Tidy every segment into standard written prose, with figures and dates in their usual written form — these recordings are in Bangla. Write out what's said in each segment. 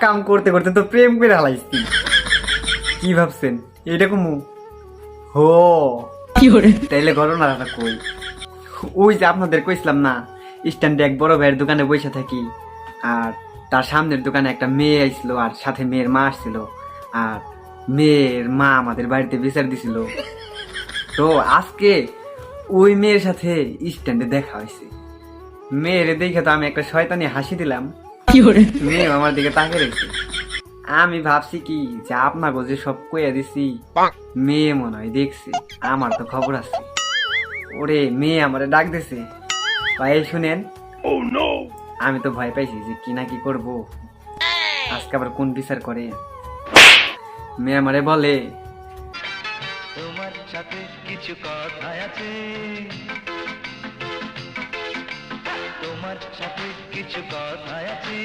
কাম করতে করতে তো প্রেম করে হালাইছি। কি ভাবছেন এরকম? হো তাইলে ঘটনাটা কই। ওই যে আপনাদের কইছিলাম না, স্ট্যান্ডে এক বড় ভাইয়ের দোকানে বসে থাকি, আর তার সামনের দোকানে একটা মেয়ে আইছিল, আর সাথে মেয়ের মা আসছিল, আর মেয়ের মা আমাদের বাড়িতে বিচার দিছিল। তো আজকে ওই মেয়ের সাথে স্ট্যান্ডে দেখা হয়েছে। মেয়ের দেখে তো আমি একটা শয়তানি হাসি দিলাম, মেয়ে আমার দিকে তাকিয়ে রেখেছে। আমি ভাবছি কি যে আপনাকে যে সব কইয়া দিছি, মেয়ে মনে হয় দেখছে, আমার তো খবর আছে। ওরে মেয়ে আমারে ডাক দিছে, ভাই শুনেন। আমি তো ভয় পাইছি যে কি না কি করবো, আজকে আবার কোন বিচার করে। মেয়ে আমারে বলে, তোমার সাথে কিছু কথা আছে, তোমার সাথে কিছু কথা আছে।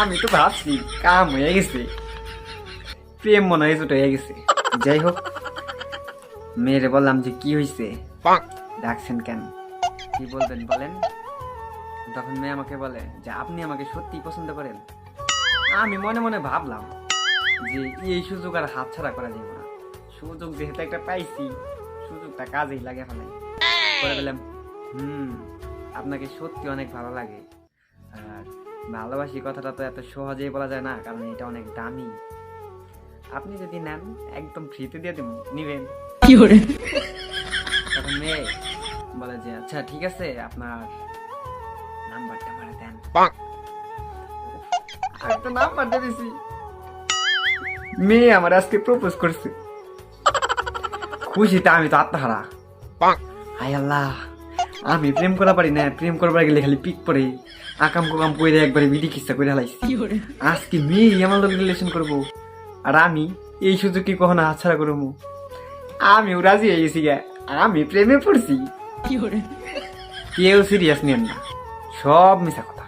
আমি তো ভাবছি কাম হয়ে গেছে, প্রেম মনে হয় ছোট হয়ে গেছে। যাই হোক, মেয়েরে বললাম যে কি হয়েছে, ডাকছেন কেন, কি বলবেন বলেন। তখন মেয়ে আমাকে বলে যে আপনি আমাকে সত্যি পছন্দ করেন। আমি মনে মনে ভাবলাম যে এই সুযোগ আর হাত ছাড়া করা যাবে না, সুযোগ যেহেতু একটা পাইছি, সুযোগটা কাজেই লাগে ফেলাই। বলে দিলাম আপনাকে সত্যি অনেক ভালো লাগে, আর ভালোবাসি কথাটা তো এত সহজেই বলা যায় না, কারণ এটা অনেক দামি। আপনি যদি নেন একদম ফ্রিতে দিয়ে দেব, নিবেন? তখন মেয়ে বলে যে আচ্ছা ঠিক আছে, আপনার নাম্বারটা মারা দেন। আমি তো নাম্বারটা দিছি। মেয়ে আমার আজকে প্রপোজ করছে। খুশিতে আমি তো আত্মহারা। হায় আল্লাহ, আমি প্রেম করা পারি না, প্রেম করবার গেলে খালি পিক পরে আকাম কুকাম কইরে একবারে বিধি কিস্তা করে হালাইছি। আজকে মেয়ে আমার লোক রিলেশন করবো, আর আমি এই সুযোগ কি কখনো হাতছাড়া করবো? আমিও রাজি হয়ে গেছি, আমি প্রেমে পড়ছি। কেউ সিরিয়াস নেন না, সব মিছা কথা।